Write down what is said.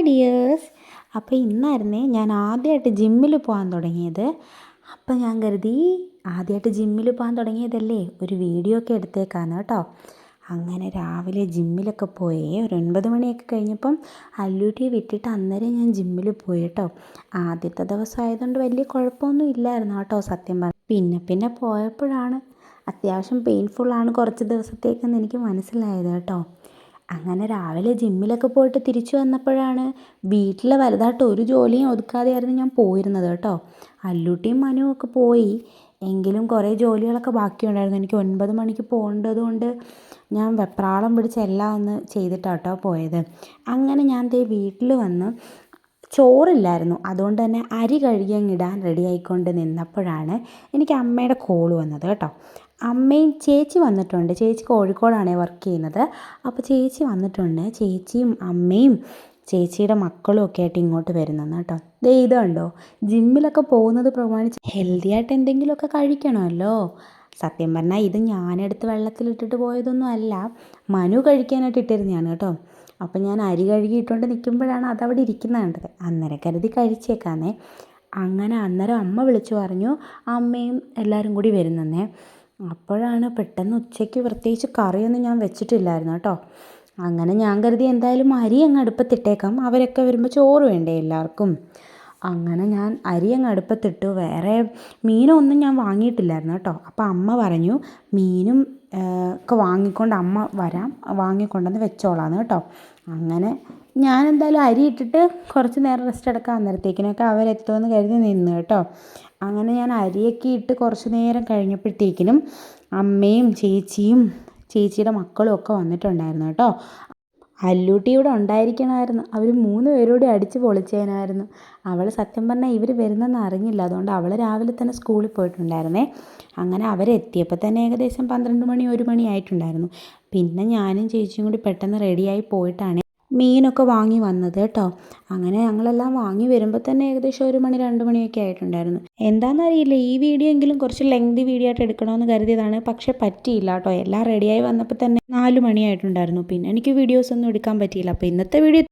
Dears. അപ്പോൾ ഇന്നായിരുന്നേ ഞാൻ ആദ്യമായിട്ട് ജിമ്മിൽ പോകാൻ തുടങ്ങിയത്. അപ്പം ഞാൻ കരുതി ആദ്യമായിട്ട് ജിമ്മിൽ പോകാൻ തുടങ്ങിയതല്ലേ, ഒരു വീഡിയോ ഒക്കെ എടുത്തേക്കാന്ന് കേട്ടോ. അങ്ങനെ രാവിലെ ജിമ്മിലൊക്കെ പോയി ഒരു 9 മണിയൊക്കെ കഴിഞ്ഞപ്പം അല്ലൂട്ടിയെ വിട്ടിട്ട് അന്നേരം ഞാൻ ജിമ്മിൽ പോയി കേട്ടോ. ആദ്യത്തെ ദിവസം ആയതുകൊണ്ട് വലിയ കുഴപ്പമൊന്നും ഇല്ലായിരുന്നു കേട്ടോ സത്യം പറഞ്ഞു. പിന്നെ പോയപ്പോഴാണ് അത്യാവശ്യം പെയിൻഫുള്ളാണ് കുറച്ച് ദിവസത്തേക്കെന്ന് എനിക്ക് മനസ്സിലായത് കേട്ടോ. അങ്ങനെ രാവിലെ ജിമ്മിലൊക്കെ പോയിട്ട് തിരിച്ചു വന്നപ്പോഴാണ് വീട്ടിൽ വലുതായിട്ട് ഒരു ജോലിയും ഒതുക്കാതെയായിരുന്നു ഞാൻ പോയിരുന്നത് കേട്ടോ. അല്ലൂട്ടിയും മനുവും ഒക്കെ പോയി, എങ്കിലും കുറേ ജോലികളൊക്കെ ബാക്കിയുണ്ടായിരുന്നു. എനിക്ക് 9 മണിക്ക് പോകേണ്ടത് കൊണ്ട് ഞാൻ വെപ്രാളം പിടിച്ച് എല്ലാം ഒന്ന് ചെയ്തിട്ടാട്ടോ പോയത്. അങ്ങനെ ഞാൻ ദേ വീട്ടിൽ വന്ന് ചോറില്ലായിരുന്നു, അതുകൊണ്ട് തന്നെ അരി കഴുകി അങ്ങിടാൻ റെഡി ആയിക്കൊണ്ട് നിന്നപ്പോഴാണ് എനിക്ക് അമ്മയുടെ കോൾ വന്നത് കേട്ടോ. അമ്മയും ചേച്ചി വന്നിട്ടുണ്ട്. ചേച്ചി കോഴിക്കോടാണ് വർക്ക് ചെയ്യുന്നത്. അപ്പോൾ ചേച്ചി വന്നിട്ടുണ്ട്. ചേച്ചിയും അമ്മയും ചേച്ചിയുടെ മക്കളും ഒക്കെ ആയിട്ട് ഇങ്ങോട്ട് വരുന്നെന്ന് കേട്ടോ. ദേ ഇത് കണ്ടോ, ജിമ്മിലൊക്കെ പോകുന്നത് പ്രമാണിച്ച് ഹെൽത്തി ആയിട്ട് എന്തെങ്കിലുമൊക്കെ കഴിക്കണമല്ലോ. സത്യം പറഞ്ഞാൽ ഇത് ഞാനെടുത്ത് വെള്ളത്തിലിട്ടിട്ട് പോയതൊന്നും അല്ല, മനു കഴിക്കാനായിട്ട് ഇട്ടിരുന്നതാണ് കേട്ടോ. അപ്പം ഞാൻ അരി കഴുകിയിട്ടുകൊണ്ട് നിൽക്കുമ്പോഴാണ് അതവിടെ ഇരിക്കുന്നത് കണ്ടത്. അന്നേരം കരുതി കഴിച്ചേക്കാന്നേ. അങ്ങനെ അന്നേരം അമ്മ വിളിച്ചു പറഞ്ഞു അമ്മയും എല്ലാവരും കൂടി വരുന്നേ. അപ്പോഴാണ് പെട്ടെന്ന് ഉച്ചയ്ക്ക് പ്രത്യേകിച്ച് കറിയൊന്നും ഞാൻ വെച്ചിട്ടില്ലായിരുന്നു കേട്ടോ. അങ്ങനെ ഞാൻ കരുതി എന്തായാലും അരി അങ്ങ് അടുപ്പത്തിട്ടേക്കാം, അവരൊക്കെ വരുമ്പോൾ ചോറ് വേണ്ടേ എല്ലാവർക്കും. അങ്ങനെ ഞാൻ അരി അങ്ങ് അടുപ്പത്തിട്ടു. വേറെ മീനൊന്നും ഞാൻ വാങ്ങിയിട്ടില്ലായിരുന്നു കേട്ടോ. അപ്പോൾ അമ്മ പറഞ്ഞു മീനും ഒക്കെ വാങ്ങിക്കൊണ്ട് അമ്മ വരാം, വാങ്ങിക്കൊണ്ടെന്ന് വെച്ചോളാന്ന് കേട്ടോ. അങ്ങനെ ഞാൻ എന്തായാലും അരി ഇട്ടിട്ട് കുറച്ച് നേരം റെസ്റ്റ് എടുക്കാൻ അന്നേരത്തേക്കിനൊക്കെ അവരെത്തുമെന്ന് കരുതി നിന്ന് കേട്ടോ. അങ്ങനെ ഞാൻ അരിയൊക്കെ ഇട്ട് കുറച്ച് നേരം കഴിഞ്ഞപ്പോഴത്തേക്കിനും അമ്മയും ചേച്ചിയും ചേച്ചിയുടെ മക്കളും ഒക്കെ വന്നിട്ടുണ്ടായിരുന്നു കേട്ടോ. അല്ലൂട്ടി ഇവിടെ ഉണ്ടായിരിക്കണമായിരുന്നു, അവർ 3 പേരോടെ അടിച്ച് പൊളിച്ചേനായിരുന്നു. അവൾ സത്യം പറഞ്ഞാൽ ഇവർ വരുന്നെന്ന് അറിഞ്ഞില്ല, അതുകൊണ്ട് അവൾ രാവിലെ തന്നെ സ്കൂളിൽ പോയിട്ടുണ്ടായിരുന്നേ. അങ്ങനെ അവരെത്തിയപ്പോൾ തന്നെ ഏകദേശം 12 മണി 1 മണി ആയിട്ടുണ്ടായിരുന്നു. പിന്നെ ഞാനും ചേച്ചിയും കൂടി പെട്ടെന്ന് റെഡിയായി പോയിട്ടാണ് മീനൊക്കെ വാങ്ങി വന്നത് കേട്ടോ. അങ്ങനെ ഞങ്ങളെല്ലാം വാങ്ങി വരുമ്പോൾ തന്നെ ഏകദേശം 1 മണി 2 മണിയൊക്കെ ആയിട്ടുണ്ടായിരുന്നു. എന്താണെന്നറിയില്ല, ഈ വീഡിയോ എങ്കിലും കുറച്ച് ലെങ്തി വീഡിയോ ആയിട്ട് എടുക്കണമെന്ന് കരുതിയതാണ്, പക്ഷേ പറ്റിയില്ല കേട്ടോ. എല്ലാം റെഡിയായി വന്നപ്പോൾ തന്നെ 4 മണിയായിട്ടുണ്ടായിരുന്നു. പിന്നെ എനിക്ക് വീഡിയോസ് ഒന്നും എടുക്കാൻ പറ്റിയില്ല. അപ്പോൾ ഇന്നത്തെ വീഡിയോ